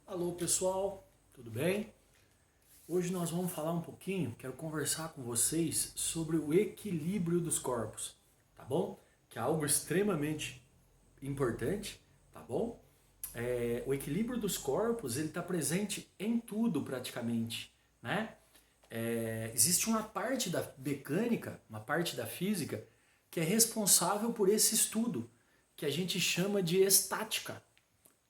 Alô pessoal, tudo bem? Hoje nós vamos falar um pouquinho, quero conversar com vocês sobre o equilíbrio dos corpos, tá bom? Que é algo extremamente importante, tá bom? O equilíbrio dos corpos, ele está presente em tudo praticamente, né? Existe uma parte da mecânica, uma parte da física, que é responsável por esse estudo, que a gente chama de estática,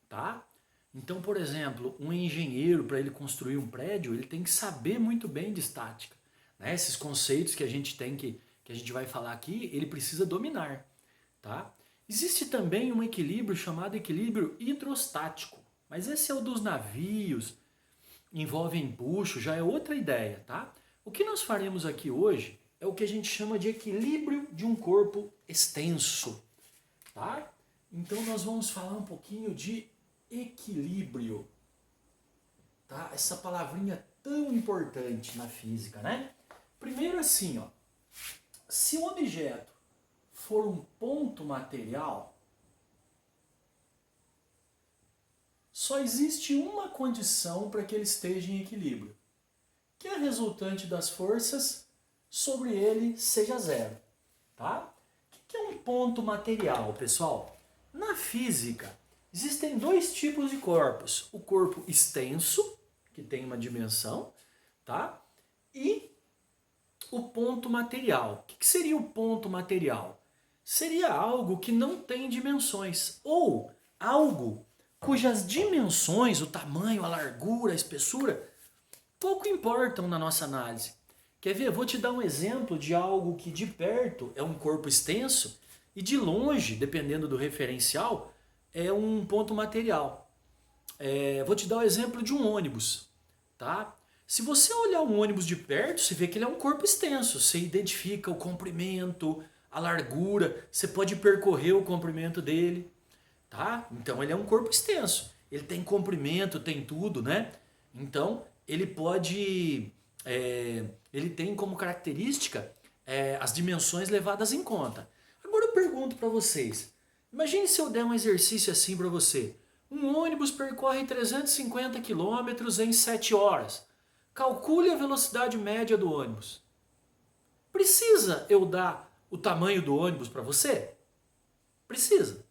tá? Então, por exemplo, um engenheiro, para ele construir um prédio, ele tem que saber muito bem de estática, né? Esses conceitos que a gente tem que a gente vai falar aqui, ele precisa dominar, tá? Existe também um equilíbrio chamado equilíbrio hidrostático, mas esse é o dos navios, envolve empuxo, já é outra ideia, tá? O que nós faremos aqui hoje é o que a gente chama de equilíbrio de um corpo extenso, tá? Então nós vamos falar um pouquinho de equilíbrio, tá? Essa palavrinha tão importante na física, né? Primeiro assim, ó, se o objeto for um ponto material, só existe uma condição para que ele esteja em equilíbrio, que a resultante das forças sobre ele seja zero, tá? O que é um ponto material, pessoal? Na física, existem dois tipos de corpos. O corpo extenso, que tem uma dimensão, tá? E o ponto material. O que seria o ponto material? Seria algo que não tem dimensões, ou algo cujas dimensões, o tamanho, a largura, a espessura, pouco importam na nossa análise. Quer ver? Eu vou te dar um exemplo de algo que de perto é um corpo extenso e de longe, dependendo do referencial, é um ponto material. Vou te dar o exemplo de um ônibus, tá? Se você olhar um ônibus de perto, você vê que ele é um corpo extenso. Você identifica o comprimento, a largura, você pode percorrer o comprimento dele, tá? Então ele é um corpo extenso. Ele tem comprimento, tem tudo, né? Então ele pode, ele tem como característica as dimensões levadas em conta. Agora eu pergunto para vocês. Imagine se eu der um exercício assim para você. Um ônibus percorre 350 quilômetros em 7 horas. Calcule a velocidade média do ônibus. Precisa eu dar o tamanho do ônibus para você? Precisa.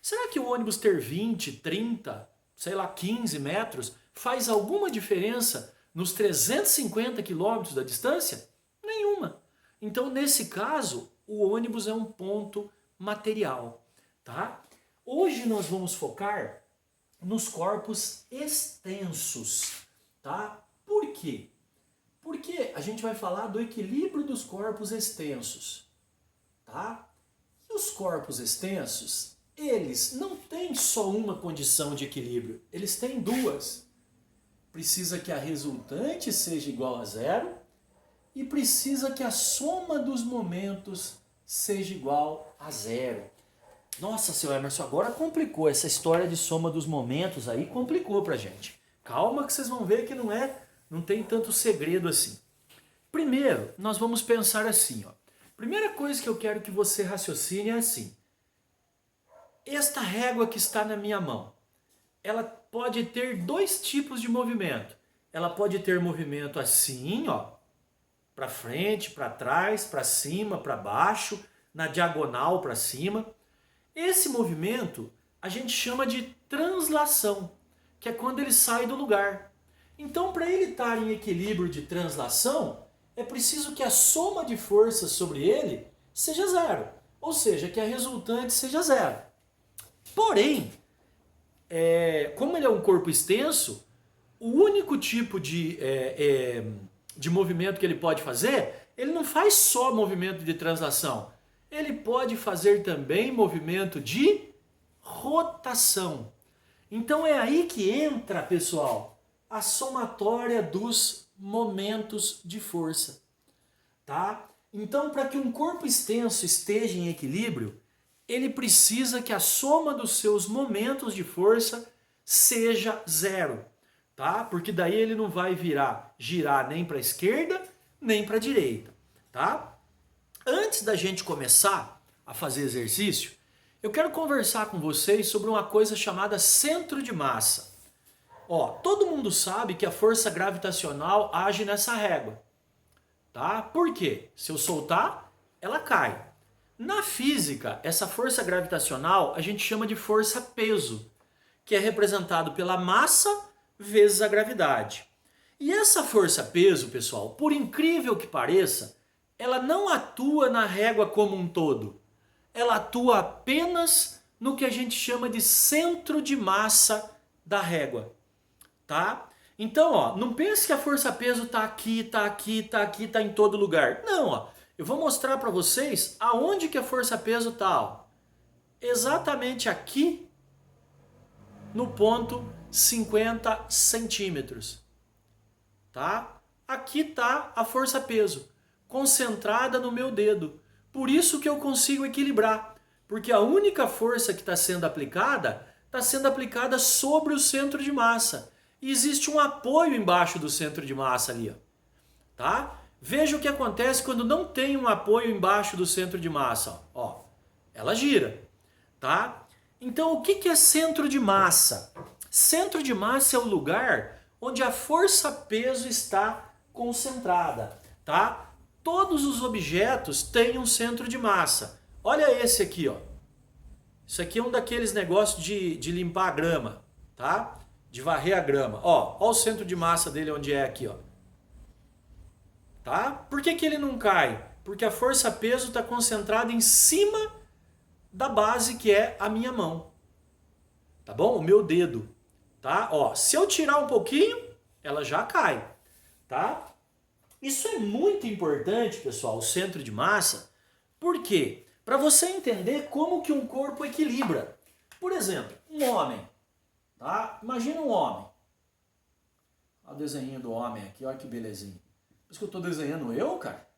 Será que o ônibus ter 20, 30, sei lá, 15 metros faz alguma diferença nos 350 quilômetros da distância? Nenhuma. Então, nesse caso, o ônibus é um ponto material, tá? Hoje nós vamos focar nos corpos extensos, tá? Por quê? Porque a gente vai falar do equilíbrio dos corpos extensos, tá? E os corpos extensos, eles não têm só uma condição de equilíbrio, eles têm duas. Precisa que a resultante seja igual a zero e precisa que a soma dos momentos seja igual a zero. Nossa, seu Emerson, agora complicou. Essa história de soma dos momentos aí complicou pra gente. Calma que vocês vão ver que não tem tanto segredo assim. Primeiro, nós vamos pensar assim, ó. Primeira coisa que eu quero que você raciocine é assim. Esta régua que está na minha mão, ela pode ter dois tipos de movimento. Ela pode ter movimento assim, ó, para frente, para trás, para cima, para baixo, na diagonal para cima. Esse movimento a gente chama de translação, que é quando ele sai do lugar. Então, para ele estar em equilíbrio de translação, é preciso que a soma de forças sobre ele seja zero, ou seja, que a resultante seja zero. Porém, como ele é um corpo extenso, o único tipo de movimento que ele pode fazer, ele não faz só movimento de translação. Ele pode fazer também movimento de rotação. Então é aí que entra, pessoal, a somatória dos momentos de força, tá? Então, para que um corpo extenso esteja em equilíbrio, ele precisa que a soma dos seus momentos de força seja zero, tá? Porque daí ele não vai girar nem para a esquerda, nem para a direita, tá? Antes da gente começar a fazer exercício, eu quero conversar com vocês sobre uma coisa chamada centro de massa. Ó, todo mundo sabe que a força gravitacional age nessa régua, tá? Por quê? Se eu soltar, ela cai. Na física, essa força gravitacional a gente chama de força-peso, que é representado pela massa vezes a gravidade. E essa força-peso, pessoal, por incrível que pareça, ela não atua na régua como um todo. Ela atua apenas no que a gente chama de centro de massa da régua, tá? Então, ó, não pense que a força-peso tá aqui, tá aqui, tá aqui, tá em todo lugar. Não, ó. Eu vou mostrar para vocês aonde que a força-peso tá, ó. Exatamente aqui no ponto 50 centímetros, tá? Aqui tá a força-peso, concentrada no meu dedo. Por isso que eu consigo equilibrar, porque a única força que está sendo aplicada sobre o centro de massa. E existe um apoio embaixo do centro de massa ali, ó, tá? Veja o que acontece quando não tem um apoio embaixo do centro de massa, ó. Ela gira, tá? Então, o que é centro de massa? Centro de massa é o lugar onde a força-peso está concentrada, tá? Todos os objetos têm um centro de massa. Olha esse aqui, ó. Isso aqui é um daqueles negócios de limpar a grama, tá? De varrer a grama. Ó o centro de massa dele onde é aqui, ó. Tá? Por que ele não cai? Porque a força-peso está concentrada em cima da base que é a minha mão. Tá bom? O meu dedo. Tá? Ó, se eu tirar um pouquinho, ela já cai. Tá? Isso é muito importante, pessoal, o centro de massa. Por quê? Para você entender como que um corpo equilibra. Por exemplo, um homem. Tá? Imagina um homem. Olha o desenho do homem aqui, olha que belezinha. Por isso que eu estou desenhando eu, cara.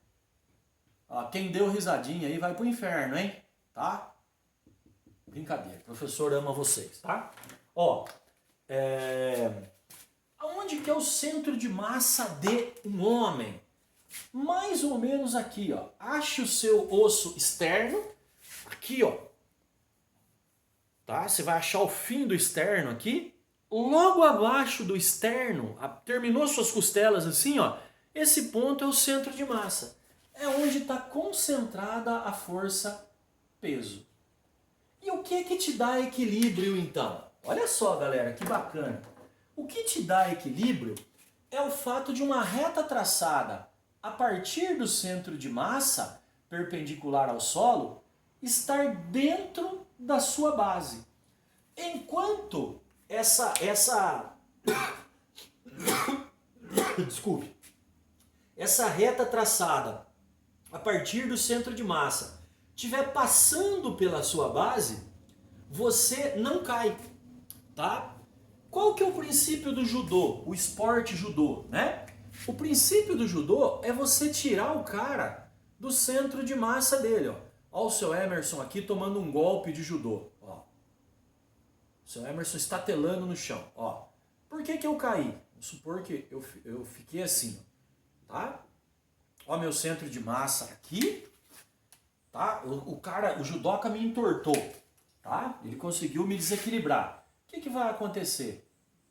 Ó, quem deu risadinha aí vai pro inferno, hein? Tá? Brincadeira, o professor ama vocês, tá? Ó, aonde que é o centro de massa de um homem? Mais ou menos aqui, ó. Ache o seu osso externo, aqui, ó. Tá? Você vai achar o fim do externo aqui. Logo abaixo do externo, terminou suas costelas assim, ó. Esse ponto é o centro de massa. É onde está concentrada a força-peso. E o que te dá equilíbrio, então? Olha só, galera, que bacana. O que te dá equilíbrio é o fato de uma reta traçada a partir do centro de massa, perpendicular ao solo, estar dentro da sua base. Enquanto desculpe. Essa reta traçada a partir do centro de massa estiver passando pela sua base, você não cai, tá? Qual que é o princípio do judô, o esporte judô, né? O princípio do judô é você tirar o cara do centro de massa dele, ó. Ó o seu Emerson aqui tomando um golpe de judô, ó. O seu Emerson estatelando no chão, ó. Por que eu caí? Vamos supor que eu fiquei assim, ó, tá? Ó meu centro de massa aqui, tá? O judoca me entortou, tá? Ele conseguiu me desequilibrar. O que vai acontecer?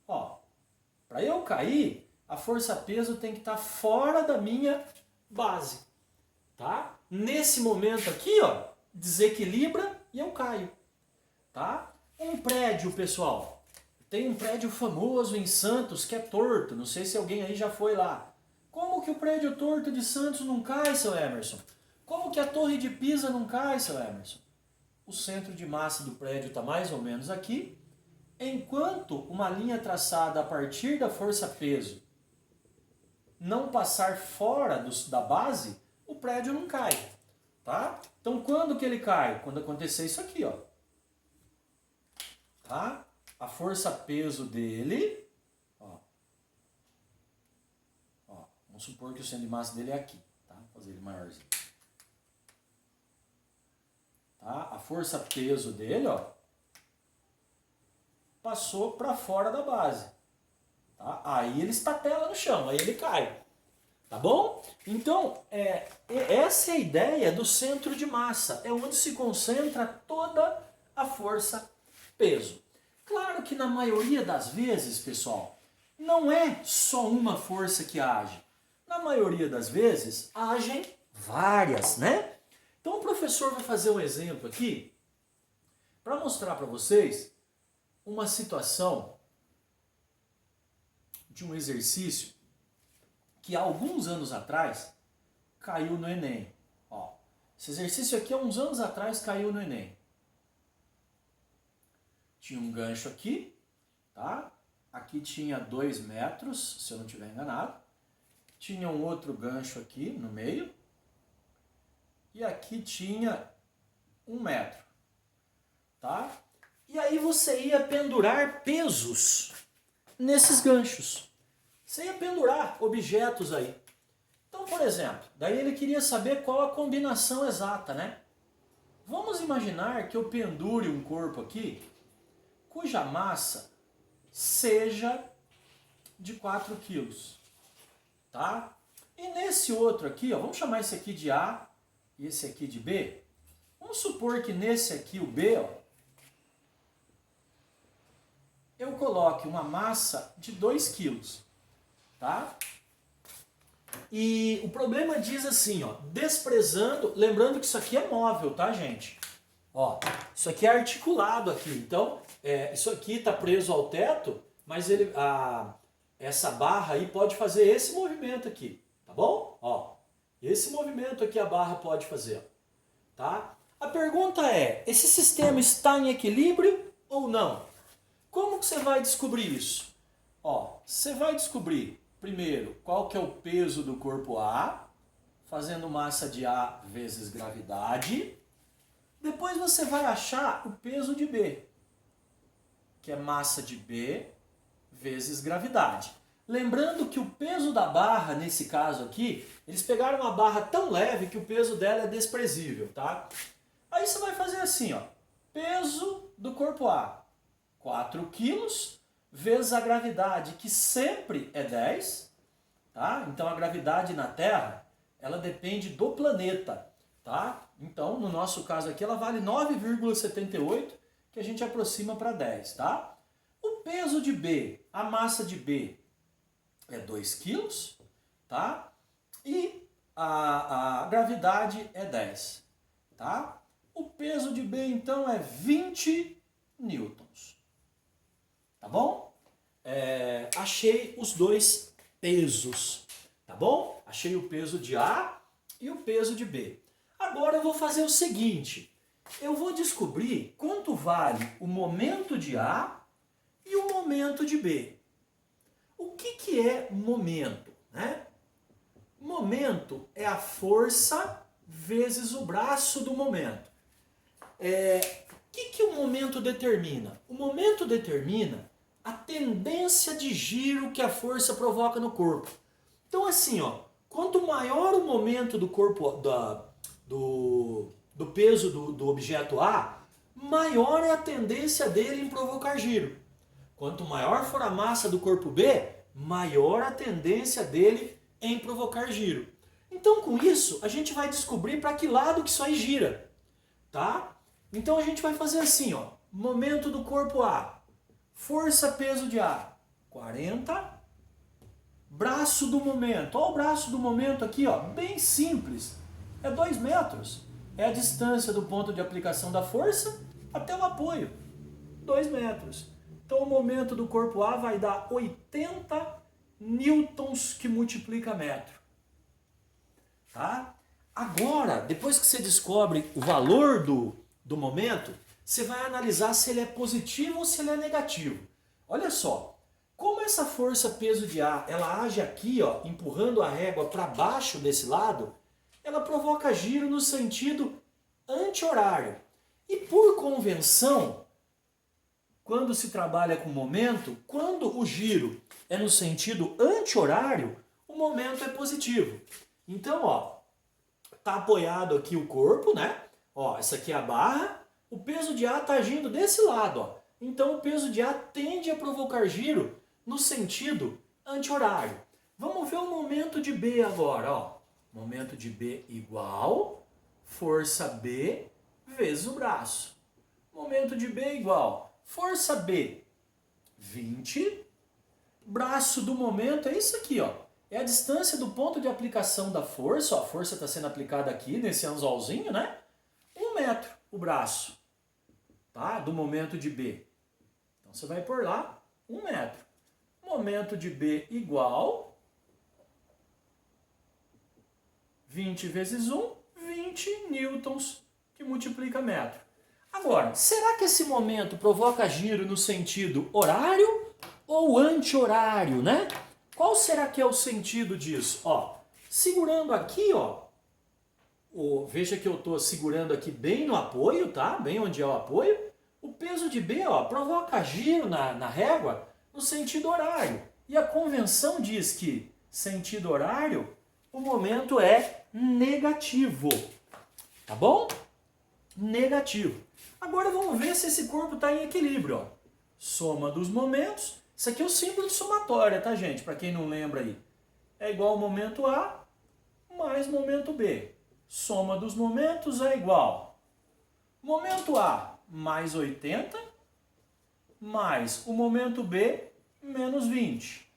Ó, para eu cair, a força-peso tem que estar fora da minha base, tá? Nesse momento aqui, ó, desequilibra e eu caio, tá? Um prédio, pessoal. Tem um prédio famoso em Santos que é torto. Não sei se alguém aí já foi lá. Como que o prédio torto de Santos não cai, seu Emerson? Como que a torre de Pisa não cai, seu Emerson? O centro de massa do prédio está mais ou menos aqui, enquanto uma linha traçada a partir da força-peso não passar fora da base, o prédio não cai, tá? Então quando que ele cai? Quando acontecer isso aqui, ó. Tá? A força-peso dele, ó. Vamos supor que o centro de massa dele é aqui, tá? Vou fazer ele maiorzinho. Tá? A força-peso dele, ó, passou para fora da base. Tá? Aí ele estatela no chão, aí ele cai. Tá bom? Então, essa é a ideia do centro de massa. É onde se concentra toda a força-peso. Claro que na maioria das vezes, pessoal, não é só uma força que age. Na maioria das vezes, agem várias, né? Então o professor vai fazer um exemplo aqui para mostrar para vocês uma situação de um exercício que há alguns anos atrás caiu no Enem. Ó, esse exercício aqui há uns anos atrás caiu no Enem. Tinha um gancho aqui, tá? Aqui tinha 2 metros, se eu não estiver enganado. Tinha um outro gancho aqui no meio. E aqui tinha 1 metro, tá? E aí você ia pendurar pesos nesses ganchos. Você ia pendurar objetos aí. Então, por exemplo, daí ele queria saber qual a combinação exata, né? Vamos imaginar que eu pendure um corpo aqui cuja massa seja de 4 quilos, tá? E nesse outro aqui, ó, vamos chamar esse aqui de A e esse aqui de B. Vamos supor que nesse aqui, o B, ó, eu coloque uma massa de 2 quilos, tá? E o problema diz assim, ó, desprezando, lembrando que isso aqui é móvel, tá, gente? Ó, isso aqui é articulado aqui, então isso aqui está preso ao teto, mas essa barra aí pode fazer esse movimento aqui, tá bom? Ó, esse movimento aqui a barra pode fazer, ó, tá? A pergunta é, esse sistema está em equilíbrio ou não? Como que você vai descobrir isso? Ó, você vai descobrir, primeiro, qual que é o peso do corpo A, fazendo massa de A vezes gravidade. Depois você vai achar o peso de B, que é massa de B vezes gravidade. Lembrando que o peso da barra, nesse caso aqui, eles pegaram uma barra tão leve que o peso dela é desprezível, tá? Aí você vai fazer assim, ó, peso do corpo A, 4 quilos, vezes a gravidade, que sempre é 10, tá? Então a gravidade na Terra, ela depende do planeta, tá? Então, no nosso caso aqui, ela vale 9,78, que a gente aproxima para 10, tá? O peso de B, a massa de B é 2 quilos, tá? E a gravidade é 10, tá? O peso de B, então, é 20 newtons, tá bom? Achei os dois pesos, tá bom? Achei o peso de A e o peso de B. Agora eu vou fazer o seguinte, eu vou descobrir quanto vale o momento de A e o momento de B. O que é momento, né? Momento é a força vezes o braço do momento. O que o momento determina? O momento determina a tendência de giro que a força provoca no corpo. Então assim, ó, quanto maior o momento do corpo do peso do objeto A, maior é a tendência dele em provocar giro. Quanto maior for a massa do corpo B, maior a tendência dele em provocar giro. Então com isso, a gente vai descobrir para que lado que isso aí gira, tá? Então a gente vai fazer assim, ó, momento do corpo A, força peso de A, 40, braço do momento, ó o braço do momento aqui, ó, bem simples, é 2 metros, é a distância do ponto de aplicação da força até o apoio, 2 metros. Então o momento do corpo A vai dar 80 newtons que multiplica metro. Tá? Agora, depois que você descobre o valor do momento, você vai analisar se ele é positivo ou se ele é negativo. Olha só, como essa força peso de A, ela age aqui, ó, empurrando a régua para baixo desse lado, ela provoca giro no sentido anti-horário. E por convenção, quando se trabalha com momento, quando o giro é no sentido anti-horário, o momento é positivo. Então, ó, tá apoiado aqui o corpo, né? Ó, essa aqui é a barra, o peso de A tá agindo desse lado, ó. Então o peso de A tende a provocar giro no sentido anti-horário. Vamos ver o momento de B agora, ó. Momento de B igual força B vezes o braço. Momento de B igual Força B, 20. Braço do momento é isso aqui, ó. É a distância do ponto de aplicação da força. Ó, a força está sendo aplicada aqui nesse anzolzinho, né? 1 metro o braço, tá? Do momento de B. Então você vai pôr lá 1 metro. Momento de B igual 20 vezes 1, 20 newtons, que multiplica metro. Agora, será que esse momento provoca giro no sentido horário ou anti-horário, né? Qual será que é o sentido disso? Ó, segurando aqui, ó, veja que eu estou segurando aqui bem no apoio, tá? Bem onde é o apoio. O peso de B, ó, provoca giro na régua no sentido horário. E a convenção diz que sentido horário, o momento é negativo. Tá bom? Negativo. Agora vamos ver se esse corpo está em equilíbrio. Ó. Soma dos momentos. Isso aqui é o símbolo de somatória, tá, gente? Para quem não lembra aí. É igual ao momento A mais momento B. Soma dos momentos é igual. Momento A mais 80 mais o momento B menos 20.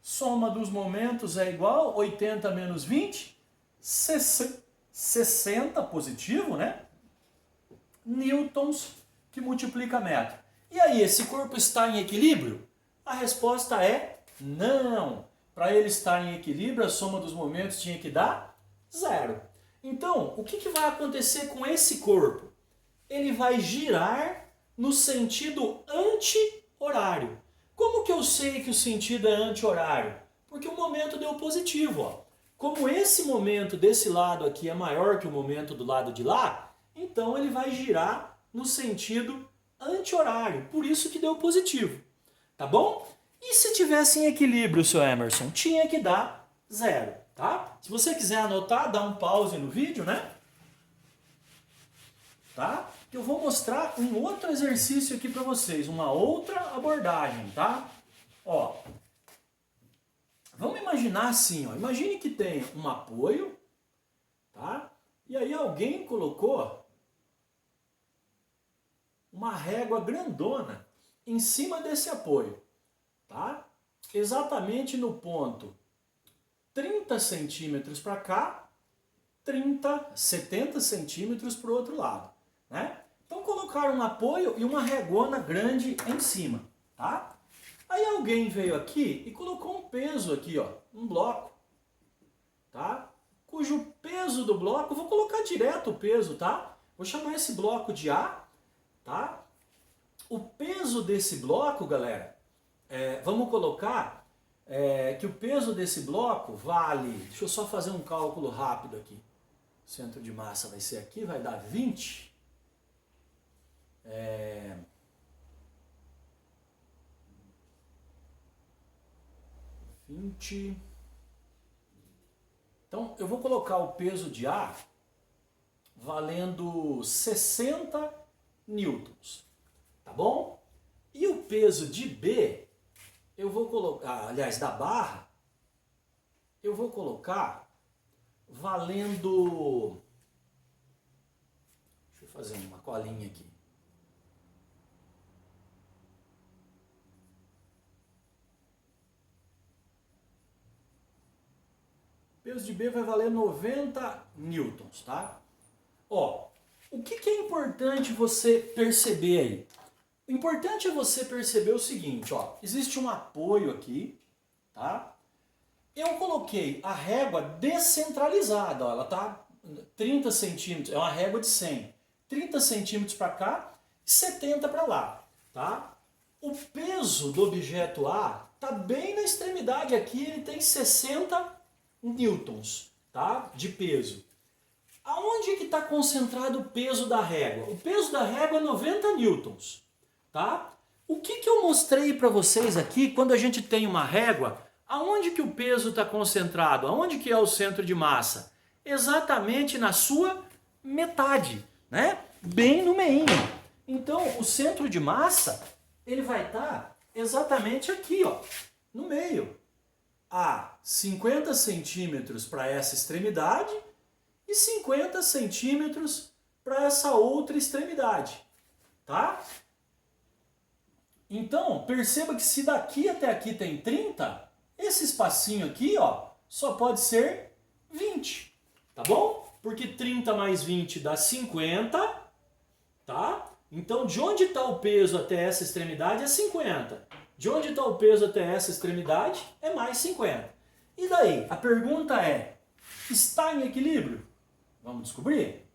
Soma dos momentos é igual 80 menos 20, 60 positivo, né? Newtons, que multiplica metro. E aí, esse corpo está em equilíbrio? A resposta é não. Para ele estar em equilíbrio, a soma dos momentos tinha que dar 0. Então, o que vai acontecer com esse corpo? Ele vai girar no sentido anti-horário. Como que eu sei que o sentido é anti-horário? Porque o momento deu positivo. Ó. Como esse momento desse lado aqui é maior que o momento do lado de lá, então ele vai girar no sentido anti-horário. Por isso que deu positivo. Tá bom? E se tivesse em equilíbrio, seu Emerson? Tinha que dar 0. Tá? Se você quiser anotar, dá um pause no vídeo, né? Tá? Eu vou mostrar um outro exercício aqui para vocês, uma outra abordagem, tá? Ó, vamos imaginar assim, ó, imagine que tem um apoio, tá? E aí alguém colocou uma régua grandona em cima desse apoio, tá? Exatamente no ponto 30 centímetros para cá, 70 centímetros para o outro lado, né? Então colocaram um apoio e uma regona grande em cima, tá? Aí alguém veio aqui e colocou um peso aqui, ó, um bloco, tá? Cujo peso do bloco, vou colocar direto o peso, tá? Vou chamar esse bloco de A, tá? O peso desse bloco, galera, vamos colocar que o peso desse bloco vale, deixa eu só fazer um cálculo rápido aqui. O centro de massa vai ser aqui, vai dar 20. 20. Então, eu vou colocar o peso de A valendo 60 newtons, tá bom? E o peso de B, eu vou colocar, aliás, da barra, eu vou colocar valendo, deixa eu fazer uma colinha aqui. O peso de B vai valer 90 newtons, tá? Ó, o que é importante você perceber aí? O importante é você perceber o seguinte, ó, existe um apoio aqui, tá? Eu coloquei a régua descentralizada, ó, ela tá 30 centímetros, é uma régua de 100. 30 centímetros para cá e 70 para lá, tá? O peso do objeto A tá bem na extremidade aqui, ele tem 60 newtons, tá? De peso. Aonde que está concentrado o peso da régua? O peso da régua é 90 newtons, tá? O que eu mostrei para vocês aqui, quando a gente tem uma régua, aonde que o peso está concentrado? Aonde que é o centro de massa? Exatamente na sua metade, né? Bem no meio. Então, o centro de massa, ele vai estar exatamente aqui, ó, no meio. A 50 centímetros para essa extremidade e 50 centímetros para essa outra extremidade, tá? Então, perceba que se daqui até aqui tem 30, esse espacinho aqui, ó, só pode ser 20, tá bom? Porque 30 mais 20 dá 50, tá? Então, de onde está o peso até essa extremidade é 50. De onde está o peso até essa extremidade é mais 50. E daí? A pergunta é, está em equilíbrio? Vamos descobrir?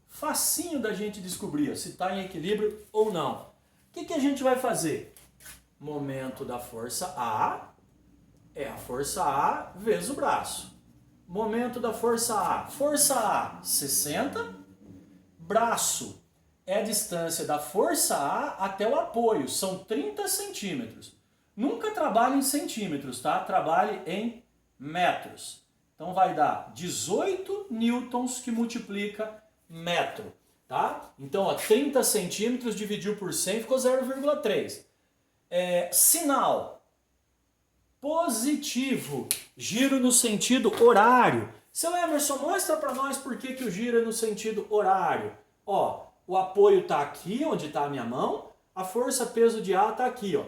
Facinho da gente descobrir se está em equilíbrio ou não. O que a gente vai fazer? Momento da força A é a força A vezes o braço. Momento da força A, 60. Braço é a distância da força A até o apoio, são 30 centímetros. Nunca trabalhe em centímetros, tá? Trabalhe em metros. Então vai dar 18 newtons que multiplica metro, tá? Então, ó, 30 centímetros dividido por 100 ficou 0,3. Sinal positivo, giro no sentido horário. Seu Emerson, mostra para nós por que o giro é no sentido horário. Ó, o apoio está aqui, onde está a minha mão, a força peso de A está aqui, ó.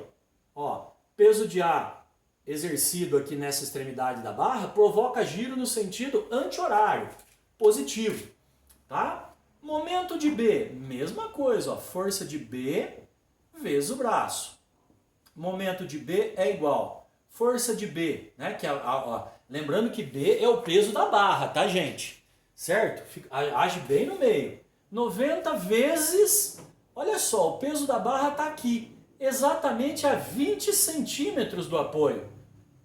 Ó, peso de A exercido aqui nessa extremidade da barra provoca giro no sentido anti-horário, positivo, tá? Momento de B, mesma coisa, ó, força de B vezes o braço. Momento de B é igual força de B, né? Que lembrando que B é o peso da barra, tá, gente? Certo? Age bem no meio. 90 vezes, olha só, o peso da barra está aqui, exatamente a 20 centímetros do apoio.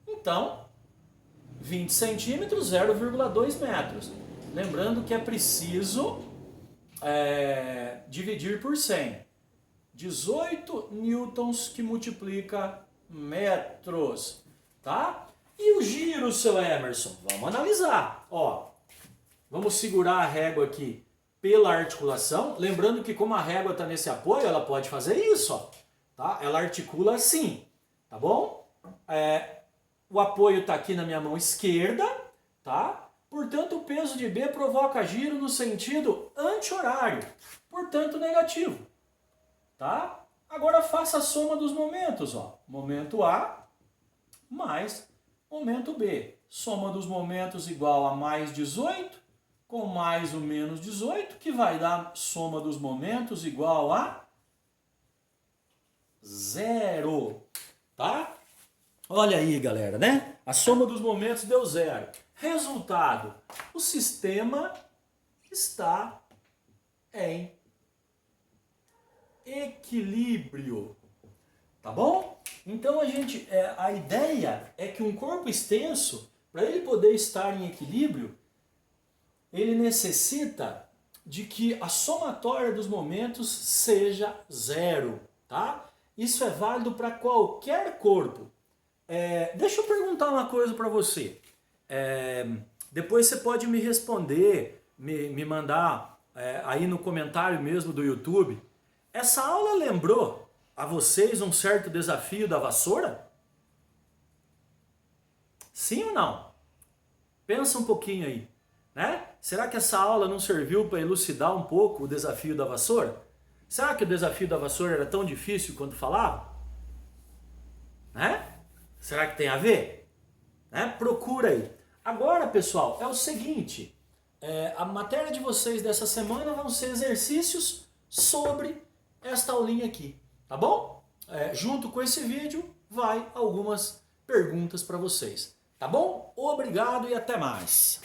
Então, 20 centímetros, 0,2 metros. Lembrando que é preciso dividir por 100. 18 newtons que multiplica metros, tá? E o giro, seu Emerson? Vamos analisar. Ó, vamos segurar a régua aqui pela articulação. Lembrando que como a régua está nesse apoio, ela pode fazer isso, ó, tá? Ela articula assim, tá bom? O apoio está aqui na minha mão esquerda, tá? Portanto, o peso de B provoca giro no sentido anti-horário, portanto negativo, tá? Agora faça a soma dos momentos, ó. Momento A mais momento B. Soma dos momentos igual a mais 18 com mais o menos 18, que vai dar soma dos momentos igual a 0, tá? Olha aí, galera, né? A soma dos momentos deu 0. Resultado, o sistema está em equilíbrio, tá bom? Então a ideia é que um corpo extenso, para ele poder estar em equilíbrio, ele necessita de que a somatória dos momentos seja 0, tá? Isso é válido para qualquer corpo. Deixa eu perguntar uma coisa para você. Depois você pode me responder, me mandar aí no comentário mesmo do YouTube. Essa aula lembrou a vocês um certo desafio da vassoura? Sim ou não? Pensa um pouquinho aí, né? Será que essa aula não serviu para elucidar um pouco o desafio da vassoura? Será que o desafio da vassoura era tão difícil quanto falava? Né? Será que tem a ver? Né? Procura aí. Agora, pessoal, é o seguinte, a matéria de vocês dessa semana vão ser exercícios sobre esta aulinha aqui, tá bom? Junto com esse vídeo vai algumas perguntas para vocês, tá bom? Obrigado e até mais!